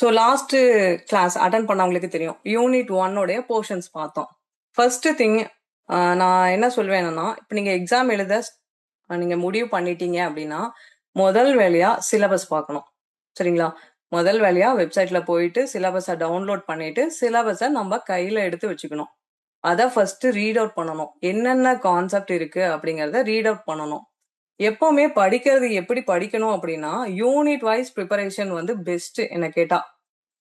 So last class attend பண்ணவங்களுக்கு தெரியும். Unit 1 portions பார்த்தோம். ஃபர்ஸ்ட் திங் நான் என்ன சொல்வேன்னா, இப்போ நீங்க எக்ஸாம் எழுத நீங்க முடிவு பண்ணிட்டீங்க அப்படின்னா, முதல் வேலையா சிலபஸ் பார்க்கணும். சரிங்களா? முதல் வேலையா வெப்சைட்ல போயிட்டு சிலபஸை டவுன்லோட் பண்ணிட்டு சிலபஸை நம்ம கையில எடுத்து வச்சுக்கணும். அதை ஃபர்ஸ்ட் ரீட் அவுட் பண்ணணும். என்னென்ன கான்செப்ட் இருக்கு அப்படிங்கறத ரீட் அவுட் பண்ணணும். எப்பவுமே படிக்கிறது எப்படி படிக்கணும் அப்படின்னா, யூனிட் வைஸ் ப்ரிப்பரேஷன் வந்து பெஸ்ட் என்ன கேட்டா.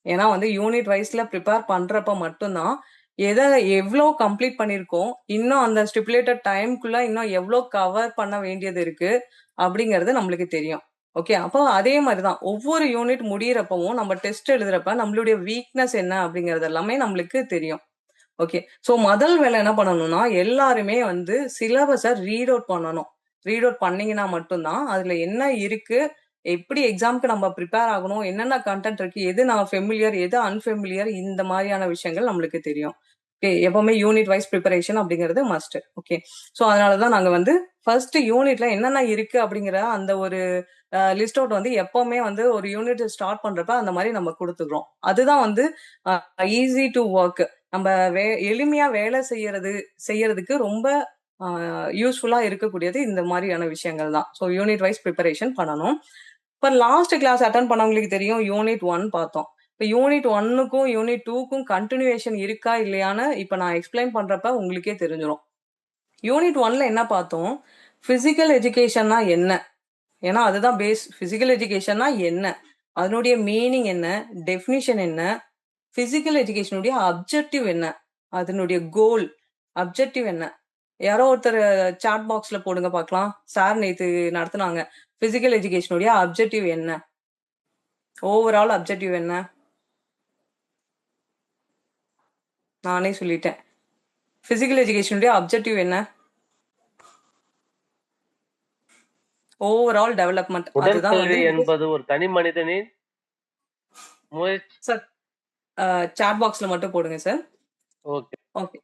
ஏன்னா வந்து யூனிட் வைஸ்ல ப்ரிப்பேர் பண்றப்ப மட்டும்தான் எதை எவ்வளோ கம்ப்ளீட் பண்ணியிருக்கோம், இன்னும் அந்த ஸ்டிப்புலேட்டட் டைம்குள்ள இன்னும் எவ்வளோ கவர் பண்ண வேண்டியது இருக்கு அப்படிங்கிறது நம்மளுக்கு தெரியும். ஓகே, அப்போ அதே மாதிரிதான் ஒவ்வொரு யூனிட் முடியிறப்பவும் நம்ம டெஸ்ட் எழுதுறப்ப நம்மளுடைய வீக்னஸ் என்ன அப்படிங்கிறது எல்லாமே நம்மளுக்கு தெரியும். ஓகே, ஸோ முதல் வேலை என்ன பண்ணணும்னா, எல்லாருமே வந்து சிலபஸை ரீட் அவுட் பண்ணணும். ரீட் அவுட் பண்ணீங்கன்னா மட்டும்தான் அதுல என்ன இருக்கு, எப்படி எக்ஸாம்க்கு நம்ம ப்ரிப்பேர் ஆகணும், என்னென்ன கண்டென்ட் இருக்கு, எது நான் ஃபெமிலியர் எது அன்ஃபெமிலியர், இந்த மாதிரியான விஷயங்கள் நம்மளுக்கு தெரியும். ஓகே, எப்பவுமே யூனிட் வைஸ் ப்ரிப்பரேஷன் அப்படிங்கிறது மஸ்ட். ஓகே, ஸோ அதனாலதான் நாங்க வந்து ஃபர்ஸ்ட் யூனிட்ல என்னென்ன இருக்கு அப்படிங்கிற அந்த ஒரு லிஸ்ட் அவுட் வந்து எப்பவுமே வந்து ஒரு யூனிட் ஸ்டார்ட் பண்றப்ப அந்த மாதிரி நம்ம கொடுத்துக்கிறோம். அதுதான் வந்து ஈஸி டு ஒர்க். நம்ம எளிமையா வேலை செய்யறதுக்கு ரொம்ப யூஸ்ஃபுல்லா இருக்கக்கூடியது இந்த மாதிரியான விஷயங்கள் தான். ஸோ யூனிட் வைஸ் ப்ரிப்பரேஷன் பண்ணணும். இப்போ லாஸ்ட் கிளாஸ் அட்டன் பண்ணவங்களுக்கு தெரியும், யூனிட் 1 பார்த்தோம். இப்போ யூனிட் 1க்கும் யூனிட் 2க்கும் கண்டினியூவேஷன் இருக்கா இல்லையான்னு இப்போ நான் எக்ஸ்பிளைன் பண்றப்ப உங்களுக்கே தெரிஞ்சிடும். யூனிட் 1ல என்ன பார்த்தோம், பிசிக்கல் எஜுகேஷன்னா என்ன, ஏன்னா அதுதான் பேஸ். பிசிக்கல் எஜுகேஷன்னா என்ன, அதனுடைய மீனிங் என்ன, டெஃபினிஷன் என்ன, பிசிக்கல் எஜுகேஷனுடைய அப்ஜெக்டிவ் என்ன, அதனுடைய கோல் அப்ஜெக்டிவ் என்ன. யாரோ ஒருத்தர் சாட் பாக்ஸ்ல போடுங்க பார்க்கலாம். சார் நேத்து நடத்துனாங்க, பிசிக்கல் எஜுகேஷனுடைய அப்ஜெக்டிவ் என்ன, ஓவரால் அப்ஜெக்டிவ் என்ன. நானே சொல்லிட்டேன், பிசிக்கல் எஜுகேஷனுடைய அப்ஜெக்டிவ் என்ன, ஓவரால் டெவலப்மெண்ட். அதுதான் வந்து என்பது ஒரு தனி மனிதனின் சார் சாட் பாக்ஸ்ல மட்டும் போடுங்க sir. Okay okay,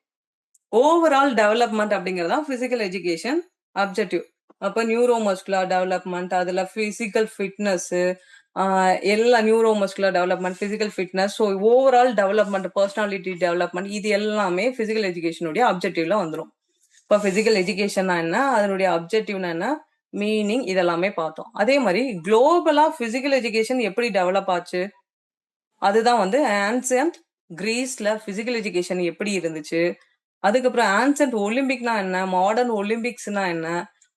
overall development அப்படிங்கறதா பிசிக்கல் எஜுகேஷன் அப்ஜெக்டிவ். அப்ப நியூரோமஸ்குலர் டெவலப்மெண்ட், அதுல பிசிக்கல் ஃபிட்னஸ், எல்லா neuromuscular development, physical fitness, so overall development, personality development, இது எல்லாமே பிசிக்கல் எஜுகேஷனுடைய அப்ஜெக்டிவ்ல வந்துடும். இப்போ பிசிக்கல் எஜுகேஷன்னா என்ன, அதனுடைய அப்ஜெக்டிவ்னா என்ன, மீனிங், இதெல்லாமே பார்த்தோம். அதே மாதிரி குளோபலா பிசிக்கல் எஜுகேஷன் எப்படி டெவலப் ஆச்சு, அதுதான் வந்து ஆன்சியன்ட் கிரீஸ்ல பிசிக்கல் எஜுகேஷன் எப்படி இருந்துச்சு, அதுக்கப்புறம் ஆன்சென்ட் ஒலிம்பிக்னா என்ன, மாடர்ன் ஒலிம்பிக்ஸ்னா என்ன,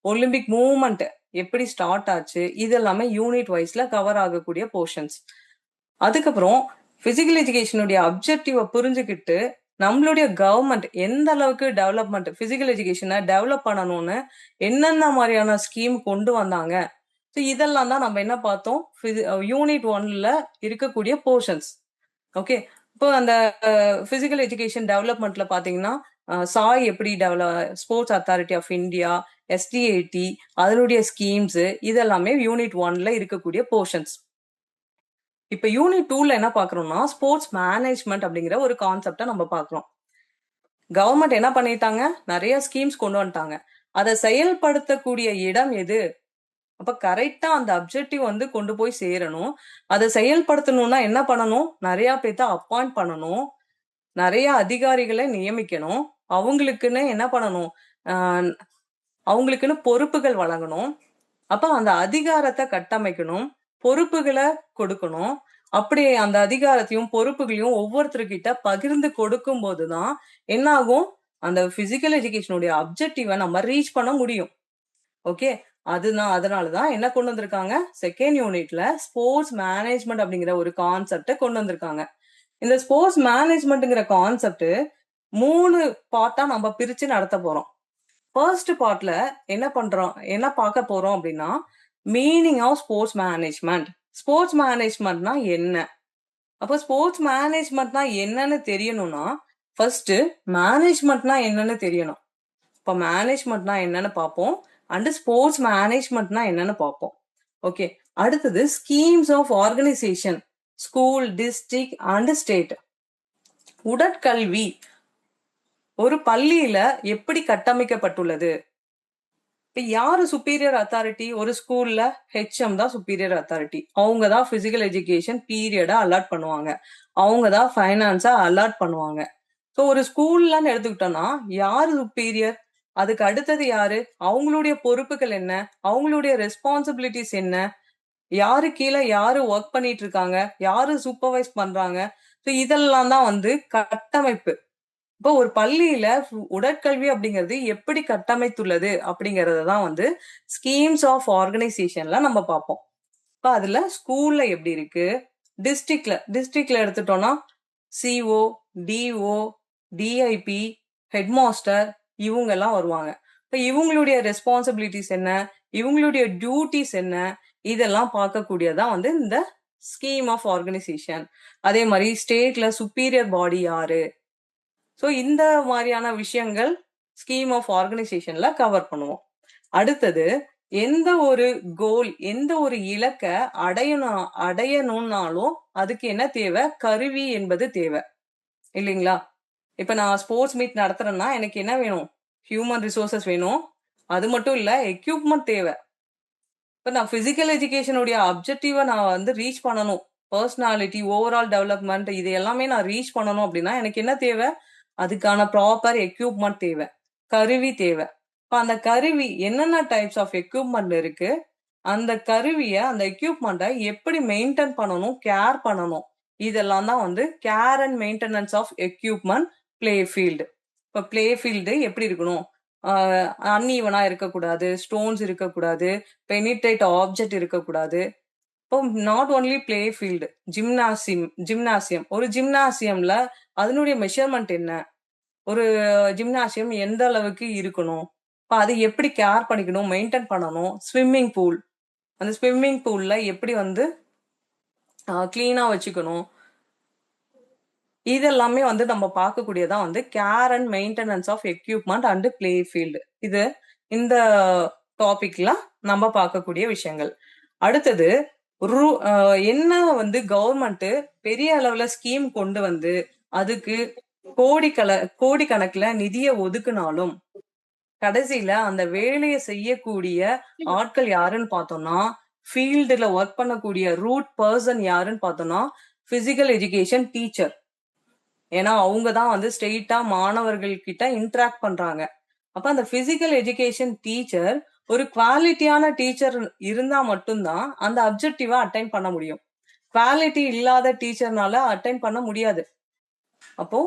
ஒலிம்பிக் மூவ்மெண்ட் எப்படி ஸ்டார்ட் ஆச்சு, இது எல்லாமே யூனிட் வைஸ்ல கவர் ஆகக்கூடிய போர்ஷன்ஸ். அதுக்கப்புறம் பிசிக்கல் எஜுகேஷனுடைய அப்ஜெக்டிவ புரிஞ்சுக்கிட்டு நம்மளுடைய கவர்மெண்ட் எந்த அளவுக்கு டெவலப்மெண்ட் பிசிக்கல் எஜுகேஷனை டெவலப் பண்ணணும்னு என்னென்ன மாதிரியான ஸ்கீம் கொண்டு வந்தாங்க, இதெல்லாம் தான் நம்ம என்ன பார்த்தோம், யூனிட் 1ல இருக்கக்கூடிய போர்ஷன்ஸ். ஓகே, இப்போ அந்த பிசிக்கல் எஜுகேஷன் டெவலப்மெண்ட்ல பாத்தீங்கன்னா, சாய் எப்படி sports authority of India, SDAT, அதனுடைய ஸ்கீம்ஸ், இதெல்லாமே யூனிட் 1ல இருக்கக்கூடிய போர்ஷன்ஸ். இப்ப யூனிட் 2ல என்ன பாக்குறோம்னா, ஸ்போர்ட்ஸ் மேனேஜ்மெண்ட் அப்படிங்கிற ஒரு கான்செப்டை நம்ம பாக்குறோம். கவர்மெண்ட் என்ன பண்ணிட்டாங்க, நிறைய ஸ்கீம்ஸ் கொண்டு வந்துட்டாங்க. அதை செயல்படுத்தக்கூடிய இடம் எது, அப்ப கரெக்டா அந்த அப்ஜெக்டிவ் வந்து கொண்டு போய் சேரணும். அதை செயல்படுத்தணும்னா என்ன பண்ணணும், நிறைய பேர்த்த அப்பாயிண்ட் பண்ணணும், நிறைய அதிகாரிகளை நியமிக்கணும், அவங்களுக்குன்னு என்ன பண்ணணும், அவங்களுக்குன்னு பொறுப்புகள் வழங்கணும். அப்ப அந்த அதிகாரத்தை கட்டமைக்கணும், பொறுப்புகளை கொடுக்கணும். அப்படி அந்த அதிகாரத்தையும் பொறுப்புகளையும் ஒவ்வொருத்தருக்கிட்ட பகிர்ந்து கொடுக்கும் போதுதான் என்ன ஆகும், அந்த பிசிக்கல் எஜுகேஷனுடைய அப்ஜெக்டிவை நம்ம ரீச் பண்ண முடியும். ஓகே, அதனாலதான் என்ன கொண்டு வந்திருக்காங்க, செகண்ட் யூனிட்ல ஸ்போர்ட்ஸ் மேனேஜ்மெண்ட் அப்படிங்கிற ஒரு கான்செப்டை கொண்டு வந்திருக்காங்க. இந்த ஸ்போர்ட்ஸ் மேனேஜ்மெண்ட்ங்கிற கான்செப்ட் 3 பார்ட்டா நம்ம பிரிச்சு நடத்த போறோம். ஃபர்ஸ்ட் பார்ட்ல என்ன பார்க்க போறோம் அப்படின்னா, meaning of sports management. Sports மேனேஜ்மெண்ட்னா என்ன, அப்போ ஸ்போர்ட்ஸ் மேனேஜ்மெண்ட்னா என்னன்னு தெரியணும்னா ஃபர்ஸ்ட் மேனேஜ்மெண்ட்னா என்னன்னு தெரியணும். இப்போ மேனேஜ்மெண்ட்னா என்னன்னு பார்ப்போம், அண்ட் ஸ்போர்ட்ஸ் மேனேஜ்மெண்ட்னா என்னன்னு பார்ப்போம். ஓகே, அடுத்தது schemes of organisation, school, district and state. உடற்கல்வி ஒரு பள்ளியில எப்படி கட்டமைக்கப்பட்டுள்ளது, இப்ப யாரு சுப்பீரியர் அத்தாரிட்டி? ஒரு ஸ்கூல்ல ஹெச்எம் தான் சுப்பீரியர் அத்தாரிட்டி. அவங்க தான் பிசிக்கல் எஜுகேஷன் பீரியடை அலாட் பண்ணுவாங்க. அவங்க தான் ஃபைனான்ஸை அலாட் பண்ணுவாங்க. ஸோ ஒரு ஸ்கூல்லன்னு எடுத்துக்கிட்டோம்னா யாரு சுப்பீரியர்? அதுக்கு அடுத்தது யாரு? அவங்களுடைய பொறுப்புகள் என்ன? அவங்களுடைய ரெஸ்பான்சிபிலிட்டிஸ் என்ன? யாரு கீழே யாரு ஒர்க் பண்ணிட்டு இருக்காங்க? யாரு சூப்பர்வைஸ் பண்றாங்க? ஸோ இதெல்லாம் தான் வந்து கட்டமைப்பு. இப்போ ஒரு பள்ளியில உடற்கல்வி அப்படிங்கிறது எப்படி கட்டமைத்துள்ளது அப்படிங்கறத தான் வந்து ஸ்கீம்ஸ் ஆஃப் ஆர்கனைசேஷன்ல நம்ம பார்ப்போம். இப்போ அதுல ஸ்கூல்ல எப்படி இருக்கு, டிஸ்ட்ரிக்ட்ல எடுத்துட்டோம்னா சிஓ, டிஓ, டிஐபி, ஹெட்மாஸ்டர் இவங்க எல்லாம் வருவாங்க. இப்போ இவங்களுடைய ரெஸ்பான்சிபிலிட்டிஸ் என்ன, இவங்களுடைய டியூட்டிஸ் என்ன, இதெல்லாம் பார்க்கக்கூடியதான் வந்து இந்த ஸ்கீம் ஆஃப் ஆர்கனைசேஷன். அதே மாதிரி ஸ்டேட்ல சுப்பீரியர் பாடி யாரு? ஸோ இந்த மாதிரியான விஷயங்கள் ஸ்கீம் ஆஃப் ஆர்கனைசேஷன்ல கவர் பண்ணுவோம். அடுத்தது எந்த ஒரு கோல், எந்த ஒரு இலக்கை அடையணும்னாலும் அதுக்கு என்ன தேவை? கருவி என்பது தேவை இல்லைங்களா? இப்ப நான் ஸ்போர்ட்ஸ் மீட் நடத்துறேன்னா எனக்கு என்ன வேணும்? ஹியூமன் ரிசோர்சஸ் வேணும். அது மட்டும் இல்ல, எக்யூப்மெண்ட் தேவை. இப்ப நான் பிசிக்கல் எஜுகேஷனுடைய அப்ஜெக்டிவை நான் வந்து ரீச் பண்ணணும், பர்சனாலிட்டி, ஓவரால் டெவலப்மெண்ட், இது எல்லாமே நான் ரீச் பண்ணணும் அப்படின்னா எனக்கு என்ன தேவை? அதுக்கான ப்ராப்பர் எக்யூப்மெண்ட் தேவை, கருவி தேவை. இப்ப அந்த கருவி என்னென்ன டைப்ஸ் ஆஃப் எக்யூப்மெண்ட் இருக்கு, அந்த கருவியை, அந்த எக்யூப்மெண்ட்டை எப்படி மெயின்டைன் பண்ணணும், கேர் பண்ணணும், இதெல்லாம் தான் வந்து care and maintenance of equipment play field. இப்போ பிளே ஃபீல்டு எப்படி இருக்கணும்? அன்ஈவனா இருக்கக்கூடாது, ஸ்டோன்ஸ் இருக்கக்கூடாது, பெனிட்ரேட் ஆப்ஜெக்ட் இருக்கக்கூடாது. இப்போ not only play field, gymnasium ஒரு ஜிம்னாசியம்ல அதனுடைய மெஷர்மெண்ட் என்ன, ஒரு ஜிம்னாசியம் எந்த அளவுக்கு இருக்கணும், இப்போ அதை எப்படி கேர் பண்ணிக்கணும், மெயின்டைன் பண்ணணும். ஸ்விம்மிங் பூல், அந்த ஸ்விம்மிங் பூல்ல எப்படி வந்து கிளீனா வச்சுக்கணும், இதெல்லாமே வந்து நம்ம பார்க்கக்கூடியதான் வந்து care and maintenance of equipment and play field. இது இந்த டாபிக்ல நம்ம பார்க்கக்கூடிய விஷயங்கள். அடுத்தது என்ன வந்து கவர்மெண்ட் பெரிய அளவுல ஸ்கீம் கொண்டு வந்து அதுக்கு கோடிக்கணக்குல நிதியை ஒதுக்குனாலும் கடைசியில அந்த வேலையை செய்யக்கூடிய ஆட்கள் யாருன்னு பார்த்தோம்னா, ஃபீல்டுல ஒர்க் பண்ணக்கூடிய ரூட் பர்சன் யாருன்னு பார்த்தோம்னா பிசிக்கல் எஜுகேஷன் டீச்சர். ஏன்னா அவங்க தான் வந்து ஸ்ட்ரெயிட்டா மாணவர்கள் கிட்ட இன்டராக்ட் பண்றாங்க. அப்ப அந்த பிசிக்கல் எஜுகேஷன் டீச்சர் ஒரு குவாலிட்டியான டீச்சர் இருந்தா மட்டும்தான் அந்த அப்ஜெக்டிவா அட்டைன் பண்ண முடியும். குவாலிட்டி இல்லாத டீச்சர்னால அட்டைன் பண்ண முடியாது. அப்போ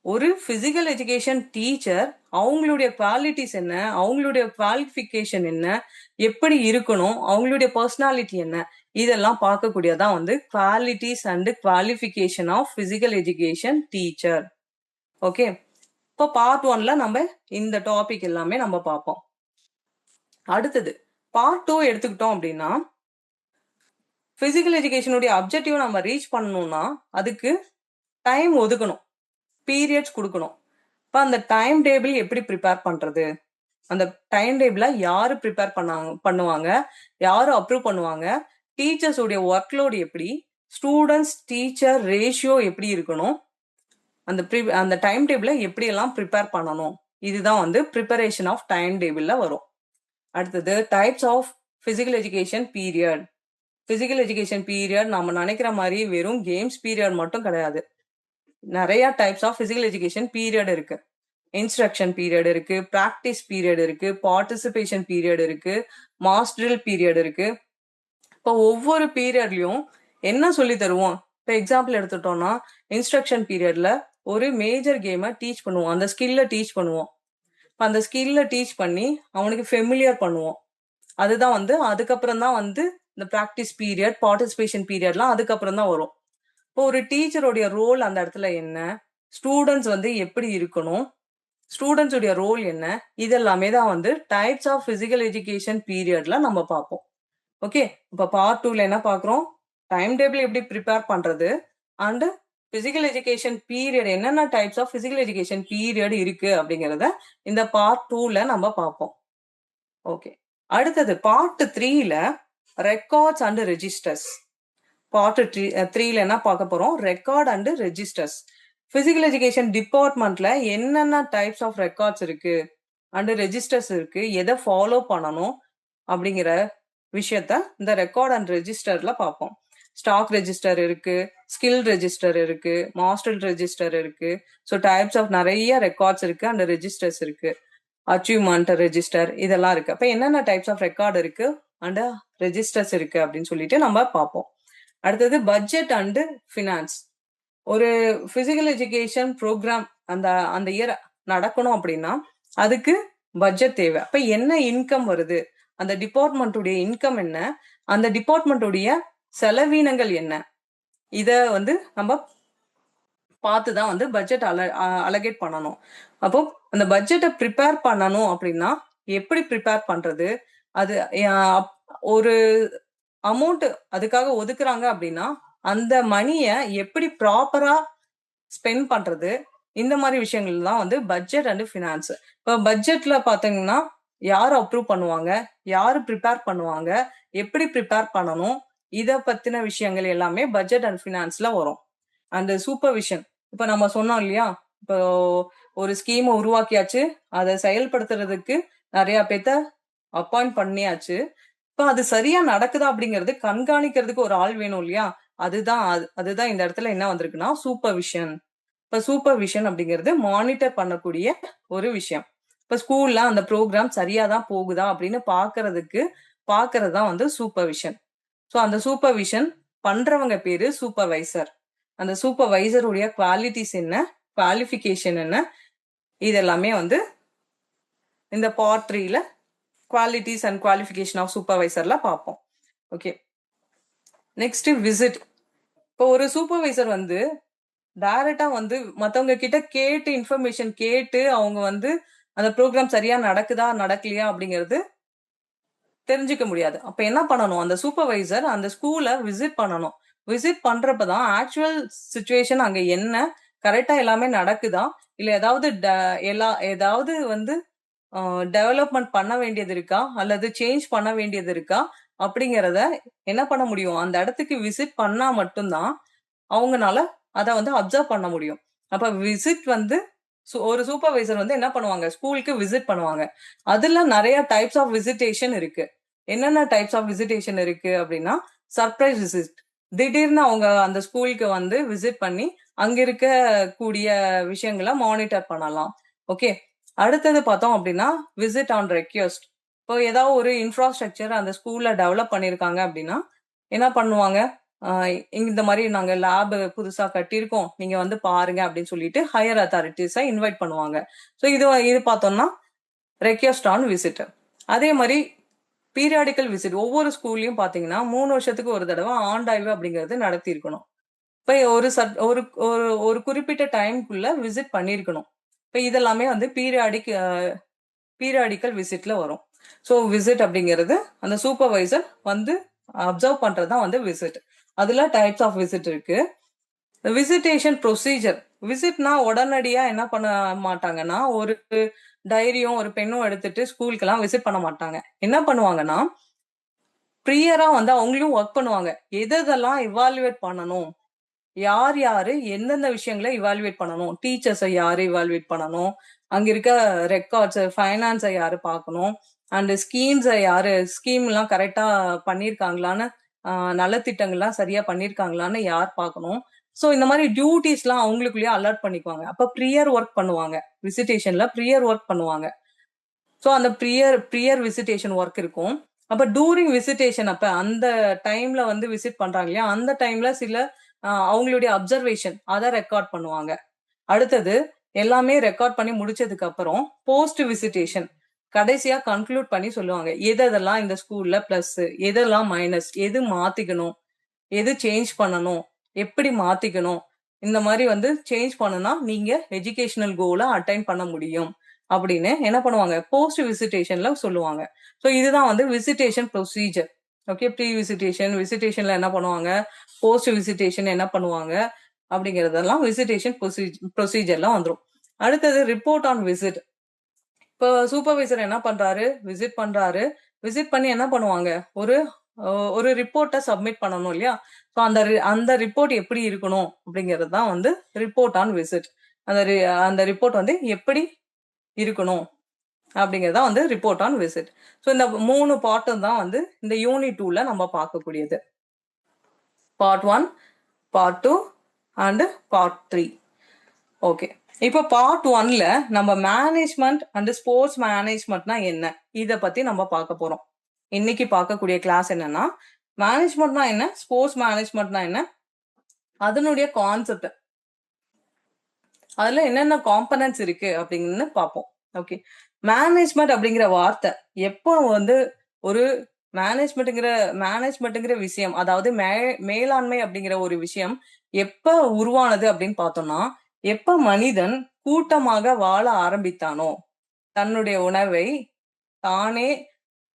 ஒரு பிசிக்கல் எஜுகேஷன் டீச்சர் அவங்களுடைய குவாலிட்டிஸ் என்ன, அவங்களுடைய குவாலிஃபிகேஷன் என்ன, எப்படி இருக்கணும், அவங்களுடைய பர்சனாலிட்டி என்ன, இதெல்லாம் பார்க்கக்கூடியதான் வந்து qualities and qualification of physical education teacher. Okay, இப்போ பார்ட் 1ல நம்ம இந்த டாபிக் எல்லாமே நம்ம பார்ப்போம். அடுத்தது பார்ட் 2 எடுத்துக்கிட்டோம் அப்படின்னா, பிசிக்கல் எஜுகேஷனுடைய அப்ஜெக்டிவ் நம்ம ரீச் பண்ணணும்னா அதுக்கு டைம் ஒதுக்கணும், பீரியட்ஸ் கொடுக்கணும். இப்போ அந்த டைம் டேபிள் எப்படி ப்ரிப்பேர் பண்றது, அந்த டைம் டேபிள யாரு ப்ரிப்பேர் பண்ணுவாங்க, யாரு அப்ரூவ் பண்ணுவாங்க, டீச்சர்ஸ் உடைய ஒர்க் லோட் எப்படி, ஸ்டூடெண்ட்ஸ் டீச்சர் ரேஷியோ எப்படி இருக்கணும், அந்த டைம் டேபிள எப்படி எல்லாம் ப்ரிப்பேர் பண்ணணும், இதுதான் வந்து ப்ரிப்பரேஷன் ஆஃப் டைம் டேபிள்ல வரும். அடுத்தது types of physical education period. Physical education period நம்ம நினைக்கிற மாதிரி வெறும் கேம்ஸ் பீரியட் மட்டும் கிடையாது. நிறைய types of physical education period இருக்கு. இன்ஸ்ட்ரக்ஷன் பீரியட் இருக்கு, பிராக்டிஸ் பீரியட் இருக்கு, பார்ட்டிசிபேஷன் பீரியட் இருக்கு, மாஸ் ட்ரில் பீரியட் இருக்கு. இப்போ ஒவ்வொரு பீரியட்லயும் என்ன சொல்லி தருவோம்? இப்போ எக்ஸாம்பிள் எடுத்துட்டோம்னா இன்ஸ்ட்ரக்ஷன் பீரியட்ல ஒரு மேஜர் கேமை டீச் பண்ணுவோம், அந்த ஸ்கில்ல டீச் பண்ணுவோம். அந்த ஸ்கில்ல டீச் பண்ணி அவனுக்கு ஃபெமிலியர் பண்ணுவோம். அதுதான் வந்து அதுக்கப்புறம் தான் வந்து இந்த பிராக்டிஸ் பீரியட், பார்ட்டிசிபேஷன் பீரியட்லாம் அதுக்கப்புறம் தான் வரும். இப்போ ஒரு டீச்சருடைய ரோல் அந்த இடத்துல என்ன, ஸ்டூடெண்ட்ஸ் வந்து எப்படி இருக்கணும், ஸ்டூடெண்ட்ஸ் உடைய ரோல் என்ன, இதெல்லாமே தான் வந்து டைப்ஸ் ஆஃப் பிசிக்கல் எஜுகேஷன் பீரியட்ல நம்ம பார்ப்போம். ஓகே, இப்போ பார்ட் 2ல என்ன பார்க்குறோம்? டைம் டேபிள் எப்படி ப்ரிப்பேர் பண்றது அண்ட் பிசிக்கல் எஜுகேஷன் பீரியட், என்னென்ன types of physical education period இருக்கு அப்படிங்கிறத இந்த பார்ட் 2ல நம்ம பார்ப்போம். ஓகே, அடுத்தது பார்ட் 3ல ரெக்கார்ட்ஸ் அண்ட் ரெஜிஸ்டர்ஸ். பார்ட் 3ல என்ன பார்க்க போறோம்? Record and registers. Physical education டிபார்ட்மெண்ட்ல என்னென்ன டைப்ஸ் ஆஃப் ரெக்கார்ட்ஸ் இருக்கு, அண்ட் ரெஜிஸ்டர்ஸ் இருக்கு. எதை ஃபாலோ பண்ணணும் அப்படிங்கிற விஷயத்த இந்த ரெக்கார்ட் அண்ட் ரெஜிஸ்டர்ல பார்ப்போம். ஸ்டாக் ரெஜிஸ்டர் இருக்கு, ஸ்கில் ரெஜிஸ்டர் இருக்கு, மாஸ்டர் ரெஜிஸ்டர் இருக்கு. ஸோ டைப்ஸ் ஆஃப் நிறைய ரெக்கார்ட்ஸ் இருக்கு அண்ட் ரெஜிஸ்டர்ஸ் இருக்கு. அச்சீவ்மெண்ட் ரெஜிஸ்டர் இதெல்லாம் இருக்கு. அப்ப என்னென்ன டைப்ஸ் ஆஃப் ரெக்கார்ட் இருக்கு அண்ட் ரெஜிஸ்டர்ஸ் இருக்கு அப்படின்னு சொல்லிட்டு நம்ம பார்ப்போம். அடுத்தது பட்ஜெட் அண்ட் ஃபினான்ஸ். ஒரு பிசிக்கல் எஜுகேஷன் ப்ரோக்ராம் அந்த அந்த இயர் நடக்கணும் அப்படின்னா அதுக்கு பட்ஜெட் தேவை. அப்ப என்ன இன்கம் வருது, அந்த டிபார்ட்மெண்ட்டுடைய இன்கம் என்ன, அந்த டிபார்ட்மெண்ட்டுடைய செலவீனங்கள் என்ன, இத வந்து நம்ம பார்த்துதான் வந்து பட்ஜெட் அலகேட் பண்ணணும். அப்போ அந்த பட்ஜெட்டை ப்ரிப்பேர் பண்ணணும் அப்படின்னா எப்படி ப்ரிப்பேர் பண்றது, அது ஒரு அமௌண்ட் அதுக்காக ஒதுக்குறாங்க அப்படின்னா அந்த மணியை எப்படி ப்ராப்பரா ஸ்பெண்ட் பண்றது, இந்த மாதிரி விஷயங்கள் தான் வந்து பட்ஜெட் அண்ட் ஃபினான்ஸ். இப்போ பட்ஜெட்ல பாத்தீங்கன்னா யார் அப்ரூவ் பண்ணுவாங்க, யாரு ப்ரிப்பேர் பண்ணுவாங்க, எப்படி ப்ரிப்பேர் பண்ணணும், இத பத்தின விஷயங்கள் எல்லாமே பட்ஜெட் அண்ட் ஃபினான்ஸ்ல வரும். அந்த சூப்பர்விஷன், இப்ப நம்ம சொன்னோம் இல்லையா, இப்போ ஒரு ஸ்கீமை உருவாக்கியாச்சு, அதை செயல்படுத்துறதுக்கு நிறைய பேத்த அப்பாயிண்ட் பண்ணியாச்சு. இப்ப அது சரியா நடக்குதா அப்படிங்கிறது கண்காணிக்கிறதுக்கு ஒரு ஆள் வேணும் இல்லையா, அதுதான் இந்த இடத்துல என்ன வந்திருக்குன்னா சூப்பர்விஷன். இப்ப சூப்பர்விஷன் அப்படிங்கிறது மானிட்டர் பண்ணக்கூடிய ஒரு விஷயம். இப்ப ஸ்கூல்ல அந்த ப்ரோக்ராம் சரியா தான் போகுதா அப்படின்னு பாக்குறது தான் வந்து சூப்பர்விஷன். ஸோ அந்த சூப்பர்விஷன் பண்றவங்க பேரு சூப்பர்வைசர். அந்த சூப்பர்வைசருடைய குவாலிட்டிஸ் என்ன, குவாலிஃபிகேஷன் என்ன, இதெல்லாமே வந்து இந்த பார்ட் 3ல குவாலிட்டிஸ் அண்ட் குவாலிஃபிகேஷன் ஆஃப் சூப்பர்வைசர்ல பார்ப்போம். Okay, next visit. இப்போ ஒரு சூப்பர்வைசர் வந்து டைரக்டா வந்து மத்தவங்க கிட்ட கேட்டு இன்ஃபர்மேஷன் கேட்டு அவங்க வந்து அந்த ப்ரோக்ராம் சரியா நடக்குதா நடக்கலையா அப்படிங்கிறது தெரிஞ்சுக்க முடியாது. அப்ப என்ன பண்ணணும், அந்த சூப்பர்வைசர் அந்த ஸ்கூலை விசிட் பண்ணணும். விசிட் பண்றப்பதான் ஆக்சுவல் சுச்சுவேஷன் அங்க என்ன, கரெக்டா எல்லாமே நடக்குதா, இல்ல ஏதாவது வந்து டெவலப்மெண்ட் பண்ண வேண்டியது இருக்கா அல்லது சேஞ்ச் பண்ண வேண்டியது இருக்கா அப்படிங்கிறத என்ன பண்ண முடியும், அந்த இடத்துக்கு விசிட் பண்ணா மட்டும்தான் அவங்கனால அதை வந்து அப்சர்வ் பண்ண முடியும். அப்ப விசிட் வந்து ஒரு சூப்பர்வைசர் வந்து என்ன பண்ணுவாங்க, ஸ்கூலுக்கு விசிட் பண்ணுவாங்க. அதுல நிறைய டைப்ஸ் ஆஃப் விசிட்டேஷன் இருக்கு. என்னென்ன டைப்ஸ் ஆஃப் விசிட்டேஷன் இருக்கு அப்படின்னா, சர்ப்ரைஸ் விசிட். திடீர்னு அவங்க அந்த ஸ்கூலுக்கு வந்து விசிட் பண்ணி அங்க இருக்க கூடிய விஷயங்களை மானிட்டர் பண்ணலாம். ஓகே, அடுத்தது பார்த்தோம் அப்படின்னா விசிட் ஆன் ரெக்வெஸ்ட். இப்போ ஏதாவது ஒரு இன்ஃப்ராஸ்ட்ரக்சர் அந்த ஸ்கூல்ல டெவலப் பண்ணிருக்காங்க அப்படின்னா என்ன பண்ணுவாங்க, இந்த மாதிரி நாங்க லேப் புதுசா கட்டியிருக்கோம், நீங்க வந்து பாருங்க அப்படின்னு சொல்லிட்டு ஹையர் அத்தாரிட்டிஸை இன்வைட் பண்ணுவாங்க. ஸோ இது பார்த்தோம்னா ரெக்வெஸ்ட் ஆன் விசிட். அதே மாதிரி பீரியாடிக்கல் விசிட். ஒவ்வொரு ஸ்கூல்லையும் பாத்தீங்கன்னா 3 வருஷத்துக்கு ஒரு தடவை ஆண்டாய்வு அப்படிங்கிறது நடத்தி இருக்கணும். இப்ப ஒரு குறிப்பிட்ட டைம்குள்ள விசிட் பண்ணிருக்கணும். இப்ப இதெல்லாமே வந்து பீரியாடிக்கல் விசிட்ல வரும். ஸோ விசிட் அப்படிங்கிறது அந்த சூப்பர்வைசர் வந்து அப்சர்வ் பண்றதுதான் வந்து விசிட். அதுல டைப்ஸ் ஆஃப் விசிட் இருக்கு. Visitation procedure. விசிட்னா உடனடியா என்ன பண்ண மாட்டாங்கன்னா, ஒரு டைரியும் ஒரு பெண்ணும் எடுத்துட்டு ஸ்கூலுக்கெல்லாம் விசிட் பண்ண மாட்டாங்க. என்ன பண்ணுவாங்கன்னா, ப்ரியரா வந்து அவங்களும் ஒர்க் பண்ணுவாங்க. எதெல்லாம் இவாலுவேட் பண்ணணும், யார் யாரு எந்தெந்த விஷயங்களை இவாலுவேட் பண்ணணும், டீச்சர்ஸை யாரு இவாலுவேட் பண்ணணும், அங்க இருக்க ரெக்கார்ட்ஸ் ஃபைனான்ஸை யாரு பார்க்கணும், அண்ட் ஸ்கீம் எல்லாம் கரெக்டா பண்ணிருக்காங்களான்னு, நலத்திட்டங்கள்லாம் சரியா பண்ணிருக்காங்களான்னு யார் பார்க்கணும். ஸோ இந்த மாதிரி டியூட்டிஸ்லாம் அவங்களுக்குள்ளேயே அலர்ட் பண்ணிக்குவாங்க. அப்ப ப்ரியர் ஒர்க் பண்ணுவாங்க, விசிட்டேஷன்ல ப்ரியர் ஒர்க் பண்ணுவாங்க. ஸோ அந்த ப்ரியர் விசிட்டேஷன் ஒர்க் இருக்கும். அப்ப டூரிங் விசிட்டேஷன் அப்ப அந்த டைம்ல வந்து விசிட் பண்றாங்க இல்லையா, அந்த டைம்ல சில அவங்களுடைய அப்சர்வேஷன் அதை ரெக்கார்ட் பண்ணுவாங்க. அடுத்தது எல்லாமே ரெக்கார்ட் பண்ணி முடிச்சதுக்கு அப்புறம் போஸ்ட் விசிட்டேஷன் கடைசியா கன்க்ளூட் பண்ணி சொல்லுவாங்க, எதெல்லாம் இந்த ஸ்கூல்ல பிளஸ், எதெல்லாம் மைனஸ், எது மாத்திக்கணும், எது சேஞ்ச் பண்ணணும், எப்படி மாத்திக்கணும், இந்த மாதிரி வந்து சேஞ்ச் பண்ணுனா நீங்க எஜுகேஷனல் கோலை அட்டைன் பண்ண முடியும் அப்படின்னு என்ன பண்ணுவாங்க, போஸ்ட் விசிட்டேஷன்ல சொல்லுவாங்க. ஸோ இதுதான் வந்து விசிட்டேஷன் ப்ரொசீஜர். ஓகே, ப்ரீ விசிட்டேஷன்ல என்ன பண்ணுவாங்க, போஸ்ட் விசிட்டேஷன் என்ன பண்ணுவாங்க அப்படிங்கறதெல்லாம் விசிட்டேஷன் ப்ரொசீஜர்ல வந்துடும். அடுத்தது ரிப்போர்ட் ஆன் விசிட். இப்போ சூப்பர்வைசர் என்ன பண்றாரு, விசிட் பண்ணி என்ன பண்ணுவாங்க, ஒரு ரிப்போர்ட்டை சப்மிட் பண்ணணும் இல்லையா. ஸோ அந்த ரிப்போர்ட் எப்படி இருக்கணும் அப்படிங்கிறது தான் வந்து ரிப்போர்ட் ஆன் விசிட். அந்த ரிப்போர்ட் வந்து எப்படி இருக்கணும், அப்படிங்கறத வந்து ரிப்போர்ட் ஆன் விசிட். ஸோ இந்த 3 பார்ட்டும் தான் வந்து இந்த யூனிட் 2ல நம்ம பார்க்கக்கூடியது. Part 1, part 2 and part 3. Okay. இப்போ பார்ட் 1ல நம்ம மேனேஜ்மெண்ட் அண்ட் ஸ்போர்ட்ஸ் மேனேஜ்மெண்ட்னா என்ன, இத பத்தி நம்ம பார்க்க போறோம். இன்னைக்கு பார்க்கக்கூடிய கிளாஸ் என்னன்னா, மேனேஜ்மெண்ட்னா என்ன, ஸ்போர்ட்ஸ் மேனேஜ்மெண்ட்னா என்ன, அதனுடைய கான்செப்ட், அதுல என்னென்ன காம்பனன்ட்ஸ் இருக்கு அப்படின்னு பார்ப்போம். ஓகே. மேனேஜ்மெண்ட் அப்படிங்கிற வார்த்தை எப்போ வந்து ஒரு மேனேஜ்மெண்ட்ங்கிற விஷயம், அதாவது மேலாண்மை அப்படிங்கிற ஒரு விஷயம் எப்ப உருவானது அப்படின்னு பார்த்தோம்னா, எப்ப மனிதன் கூட்டமாக வாழ ஆரம்பித்தானோ, தன்னுடைய உணவை தானே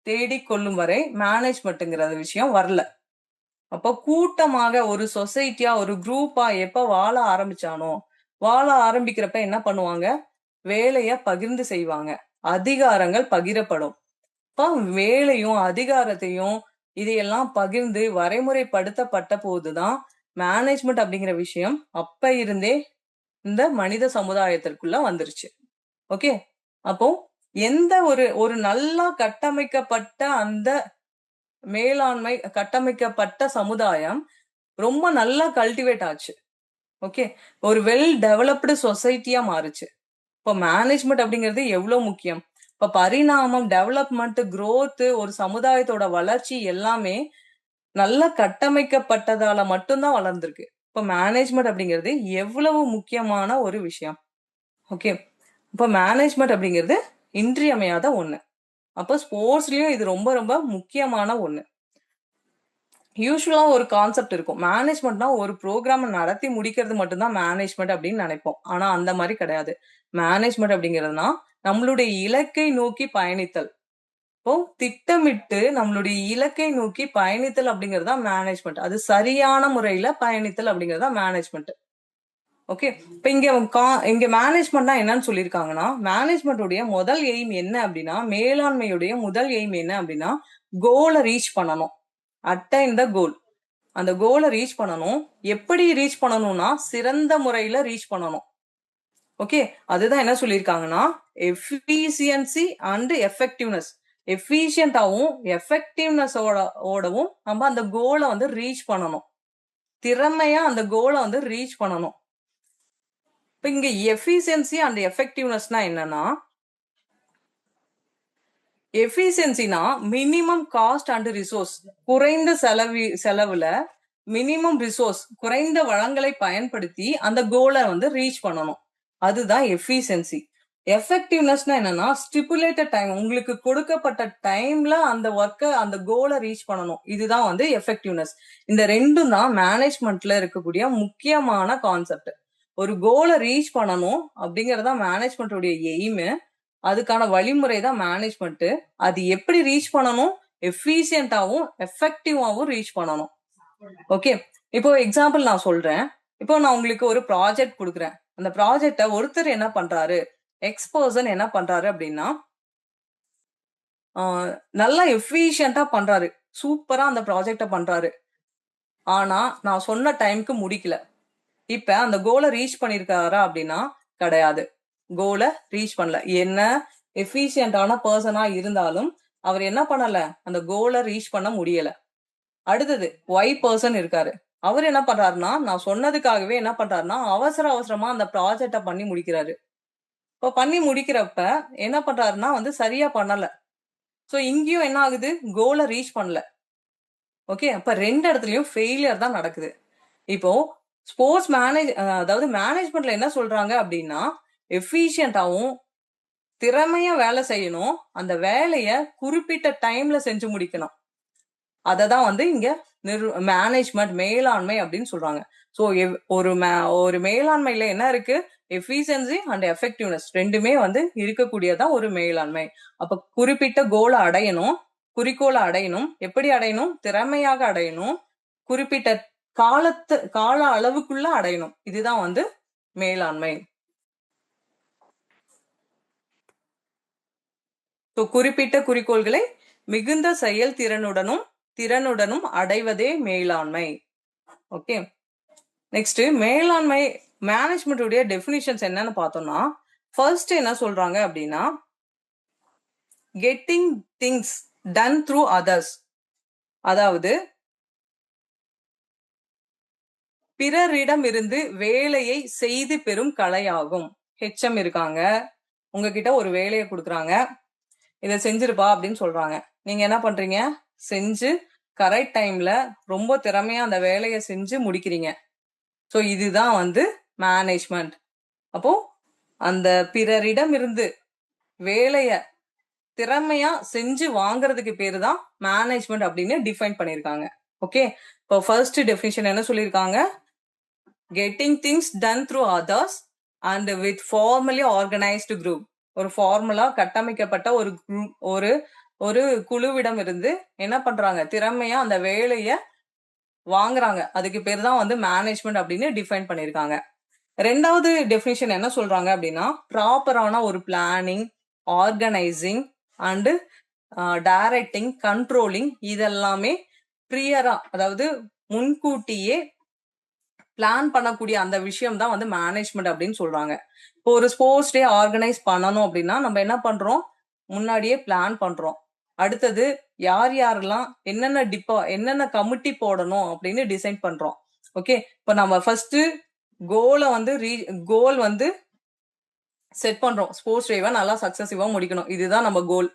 தேடிக் கொள்ளும் வரை மேனேஜ்மெண்ட்ங்கிற விஷயம் வரல. அப்போ கூட்டமாக ஒரு சொசைட்டியா ஒரு குரூப்பா எப்ப வாழ ஆரம்பிச்சானோ, வாழ ஆரம்பிக்கிறப்ப என்ன பண்ணுவாங்க, வேலைய பகிர்ந்து செய்வாங்க, அதிகாரங்கள் பகிரப்படும். அப்ப வேலையும் அதிகாரத்தையும் இதையெல்லாம் பகிர்ந்து வரைமுறைப்படுத்தப்பட்ட போதுதான் மேனேஜ்மெண்ட் அப்படிங்கிற விஷயம் அப்ப இருந்தே இந்த மனித சமுதாயத்திற்குள்ள வந்துருச்சு. ஓகே. அப்போ எந்த ஒரு நல்லா கட்டமைக்கப்பட்ட அந்த மேலாண்மை கட்டமைக்கப்பட்ட சமுதாயம் ரொம்ப நல்லா கல்டிவேட் ஆச்சு. ஓகே. ஒரு வெல் டெவலப்டு சொசைட்டியா மாறுச்சு. இப்போ மேனேஜ்மெண்ட் அப்படிங்கிறது எவ்வளவு முக்கியம். இப்ப பரிணாமம், டெவலப்மெண்ட், growth, ஒரு சமுதாயத்தோட வளர்ச்சி எல்லாமே நல்லா கட்டமைக்கப்பட்டதால மட்டும்தான் வளர்ந்திருக்கு. இப்ப மேனேஜ்மெண்ட் அப்படிங்கிறது எவ்வளவு முக்கியமான ஒரு விஷயம். ஓகே. இப்ப மேனேஜ்மெண்ட் அப்படிங்கிறது இன்றியமையாத ஒண்ணு. அப்ப ஸ்போர்ட்ஸ்லயும் இது ரொம்ப ரொம்ப முக்கியமான ஒண்ணு. யூசுவலா ஒரு கான்செப்ட் இருக்கும். மேனேஜ்மெண்ட்னா ஒரு ப்ரோக்ராம் நடத்தி முடிக்கிறது மட்டும்தான் மேனேஜ்மெண்ட் அப்படின்னு நினைப்போம். ஆனா அந்த மாதிரி கிடையாது. மேனேஜ்மெண்ட் அப்படிங்கிறதுனா நம்மளுடைய இலக்கை நோக்கி பயணித்தல். இப்போ திட்டமிட்டு நம்மளுடைய இலக்கை நோக்கி பயணித்தல் அப்படிங்கிறது தான் மேனேஜ்மெண்ட். அது சரியான முறையில பயணித்தல் அப்படிங்கிறது தான் மேனேஜ்மெண்ட். ஓகே. இப்ப இங்க மேனேஜ்மெண்ட்னா என்னன்னு சொல்லியிருக்காங்கன்னா, மேனேஜ்மெண்ட்டுடைய முதல் எய்ம் என்ன அப்படின்னா, மேலாண்மையுடைய முதல் எய்ம் என்ன அப்படின்னா, கோலை ரீச் பண்ணணும். அட்டைன் த கோல். அந்த கோலை ரீச் பண்ணணும். எப்படி ரீச் பண்ணணும்னா, சிறந்த முறையில ரீச் பண்ணணும். ஓகே. அதுதான் என்ன சொல்லியிருக்காங்கன்னா, எஃபிஷியன்சி அண்ட் எஃபெக்டிவ்னஸ். எஃபிஷியன்டாவும் எஃபெக்டிவ்னஸோடவும் நம்ம அந்த கோலை வந்து ரீச் பண்ணணும். திறமையா அந்த கோலை வந்து ரீச் பண்ணணும். இப்ப இங்க எஃபிஷியன்சி அண்ட் எஃபெக்டிவ்னஸ்னா என்னன்னா, எஃபிஷியன்சினா மினிமம் காஸ்ட் அண்ட் ரிசோர்ஸ். குறைந்த செலவுல மினிமம் ரிசோர்ஸ், குறைந்த வளங்களை பயன்படுத்தி அந்த கோலை வந்து ரீச் பண்ணணும். அதுதான் எஃபிஷியன்சி. எஃபெக்டிவ்னஸ்னா என்னன்னா, ஸ்டிபுலேட்டட் டைம், உங்களுக்கு கொடுக்கப்பட்ட டைம்ல அந்த ஒர்க்கை அந்த கோலை ரீச் பண்ணணும். இதுதான் வந்து எஃபெக்டிவ்னஸ். இந்த ரெண்டும் தான் மேனேஜ்மெண்ட்ல இருக்கக்கூடிய முக்கியமான கான்செப்ட். ஒரு கோலை ரீச் பண்ணணும் அப்படிங்கறதா மேனேஜ்மெண்ட்டுடைய எய்மு. அதுக்கான வழிமுறை தான் மேனேஜ்மெண்ட். அது எப்படி ரீச் பண்ணணும், எஃபிஷியன்டாவும் எஃபெக்டிவாவும் ரீச் பண்ணணும். ஓகே. இப்போ எக்ஸாம்பிள் நான் சொல்றேன். இப்போ நான் உங்களுக்கு ஒரு ப்ராஜெக்ட் கொடுக்குறேன். அந்த ப்ராஜெக்ட ஒருத்தர் என்ன பண்றாரு, எக்ஸ் பர்சன் என்ன பண்றாரு அப்படின்னா, நல்லா எஃபிஷியன்டா பண்றாரு, சூப்பரா அந்த ப்ராஜெக்ட பண்றாரு. ஆனா நான் சொன்ன டைம்க்கு முடிக்கல. இப்ப அந்த கோலை ரீச் பண்ணிருக்காரா அப்படின்னா கிடையாது. கோலை ரீச் பண்ணல. என்ன எஃபிஷியன்டான பர்சனா இருந்தாலும் அவர் என்ன பண்ணல, அந்த கோலை ரீச் பண்ண முடியல. அடுத்தது ஒய் பர்சன் இருக்காரு. அவர் என்ன பண்றாருன்னா, நான் சொன்னதுக்காகவே என்ன பண்றாருன்னா, அவசரமா அந்த ப்ராஜெக்ட பண்ணி முடிக்கிறாரு. இப்ப பண்ணி முடிக்கிறப்ப என்ன பண்றாருன்னா வந்து சரியா பண்ணல. சோ இங்கேயும் என்ன ஆகுது, கோலை ரீச் பண்ணல. ஓகே. அப்ப 2 இடத்துலயும் ஃபெயிலியர் தான் நடக்குது. இப்போ ஸ்போர்ட்ஸ் அதாவது மேனேஜ்மெண்ட்ல என்ன சொல்றாங்க அப்படின்னா, எஃபிஷியன்டாவும் திறமையா வேலை செய்யணும். அந்த வேலைய குறிப்பிட்ட டைம்ல செஞ்சு முடிக்கணும். அததான் வந்து இங்க மேனேஜ்மெண்ட், மேலாண்மை அப்படின்னு சொல்றாங்க. சோ ஒரு மேலாண்மையில என்ன இருக்கு, எஃபிஷியன்சி அண்ட் எஃபெக்டிவ்னஸ் ரெண்டுமே வந்து இருக்கக்கூடியதான் ஒரு மேலாண்மை. அப்ப குறிப்பிட்ட கோலை அடையணும், குறிக்கோளை அடையணும். எப்படி அடையணும், திறமையாக அடையணும், குறிப்பிட்ட கால அளவுக்குள்ள அடையணும். இதுதான் வந்து மேலாண்மை. குறிப்பிட்ட குறிக்கோள்களை மிகுந்த செயல் திறனுடனும் அடைவதே மேலாண்மை. ஓகே. நெக்ஸ்ட் மேலாண்மை மேனேஜ்மெண்ட் உடைய டெஃபினிஷன்ஸ் என்னன்னு பார்த்தோம்னா, ஃபர்ஸ்ட் என்ன சொல்றாங்க அப்படின்னா, getting things ton through others, அதாவது பிறரிடம் இருந்து வேலையை செய்து பெறும் கலையாகும். ஹெச்எம் இருக்காங்க, உங்ககிட்ட ஒரு வேலையை கொடுக்குறாங்க, இதை செஞ்சிருப்பா அப்படின்னு சொல்றாங்க. நீங்க என்ன பண்றீங்க? செஞ்சு கரெக்ட் டைம்ல ரொம்ப திறமையா அந்த வேலையை செஞ்சு முடிக்கிறீங்க. ஸோ இதுதான் வந்து மேனேஜ்மெண்ட். அப்போ அந்த பிறரிடம் இருந்து வேலைய திறமையா செஞ்சு வாங்குறதுக்கு பேரு தான் மேனேஜ்மெண்ட் அப்படின்னு டிஃபைன் பண்ணிருக்காங்க. ஓகே, இப்போ ஃபர்ஸ்ட் டெஃபினிஷன் என்ன சொல்லியிருக்காங்க? Getting things ton through others and with formally organised group. ஒரு ஃபார்முலா கட்டமைக்கப்பட்ட ஒரு குரூப், ஒரு குழுவிடம் இருந்து என்ன பண்றாங்க? திறமையா அந்த வேலைய வாங்குறாங்க. அதுக்கு பேர் தான் வந்து மேனேஜ்மெண்ட் அப்படின்னு டிஃபைன் பண்ணிருக்காங்க. ரெண்டாவது டெஃபினிஷன் என்ன சொல்றாங்க அப்படின்னா, ப்ராப்பரான ஒரு planning, organising and directing, controlling, இதெல்லாமே ப்ரியரா, அதாவது முன்கூட்டியே பிளான் பண்ணக்கூடிய அந்த விஷயம் தான் வந்து மேனேஜ்மெண்ட் அப்படின்னு சொல்றாங்க. இப்போ ஒரு ஸ்போர்ட்ஸ் டே ஆர்கனைஸ் பண்ணணும் அப்படின்னா நம்ம என்ன பண்றோம்? முன்னாடியே பிளான் பண்றோம். அடுத்தது யார் யாரெல்லாம் என்னென்ன கமிட்டி போடணும் அப்படின்னு டிசைட் பண்றோம். ஓகே, இப்போ நம்ம ஃபர்ஸ்ட் கோல் வந்து செட் பண்றோம். ஸ்போர்ட்ஸ் டேவை நல்லா சக்சஸிவா முடிக்கணும், இதுதான் நம்ம கோல்.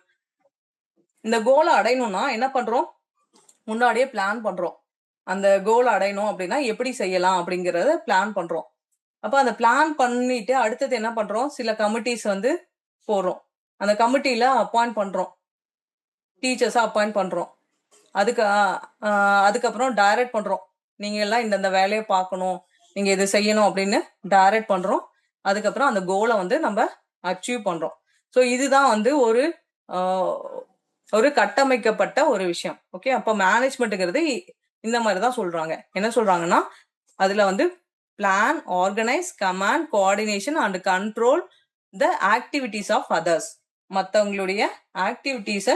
இந்த கோலை அடையணும்னா என்ன பண்றோம்? முன்னாடியே பிளான் பண்றோம். அந்த கோல் அடையணும் அப்படின்னா எப்படி செய்யலாம் அப்படிங்கறத பிளான் பண்றோம். அப்ப அந்த பிளான் பண்ணிட்டு அடுத்தது என்ன பண்றோம்? சில கமிட்டிஸ் வந்து போடுறோம். அந்த கமிட்டில அப்பாயிண்ட் பண்றோம், டீச்சர்ஸா அப்பாயிண்ட் பண்றோம். அதுக்கப்புறம் டைரக்ட் பண்றோம். நீங்க எல்லாம் இந்த வேலையை பார்க்கணும், நீங்க இது செய்யணும் அப்படின்னு டைரக்ட் பண்றோம். அதுக்கப்புறம் அந்த கோலை வந்து நம்ம அச்சீவ் பண்றோம். ஸோ இதுதான் வந்து ஒரு கட்டமைக்கப்பட்ட ஒரு விஷயம். ஓகே, அப்ப மேனேஜ்மெண்ட்ங்கிறது இந்த மாதிரி தான் சொல்றாங்க. என்ன சொல்றாங்கன்னா, அதுல வந்து plan, organise, command, coordination and control the activities of others. மற்றவங்களுடைய ஆக்டிவிட்டிஸை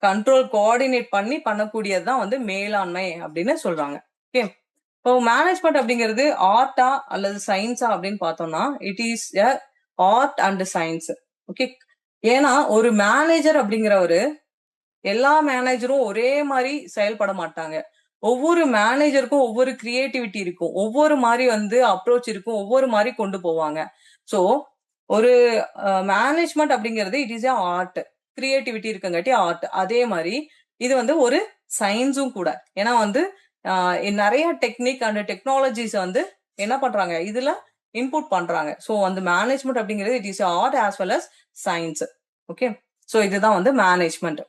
கண்ட்ரோல், கோஆர்டினேட் பண்ணக்கூடியது தான் வந்து மேலாண்மை அப்படின்னு சொல்றாங்க. ஓகே, இப்போ மேனேஜ்மெண்ட் அப்படிங்கிறது ஆர்ட்டா அல்லது சயின்ஸா அப்படின்னு பார்த்தோம்னா, it is a art and science. Okay, ஏன்னா ஒரு மேனேஜர் அப்படிங்கிறவரு எல்லா மேனேஜரும் ஒரே மாதிரி செயல்பட மாட்டாங்க. ஒவ்வொரு மேனேஜருக்கும் ஒவ்வொரு கிரியேட்டிவிட்டி இருக்கும், ஒவ்வொரு மாதிரி வந்து அப்ரோச் இருக்கும், ஒவ்வொரு மாதிரி கொண்டு போவாங்க. ஸோ ஒரு மேனேஜ்மெண்ட் அப்படிங்கிறது it is a art. Creativity இருக்கங்காட்டி ஆர்ட். அதே மாதிரி இது வந்து ஒரு சயின்ஸும் கூட. ஏன்னா வந்து நிறைய டெக்னிக் அண்ட் டெக்னாலஜிஸ் வந்து என்ன பண்றாங்க? இதுல இன்புட் பண்றாங்க. ஸோ அந்த மேனேஜ்மெண்ட் அப்படிங்கிறது it is art as well as science. Okay, so இதுதான் வந்து மேனேஜ்மெண்ட்.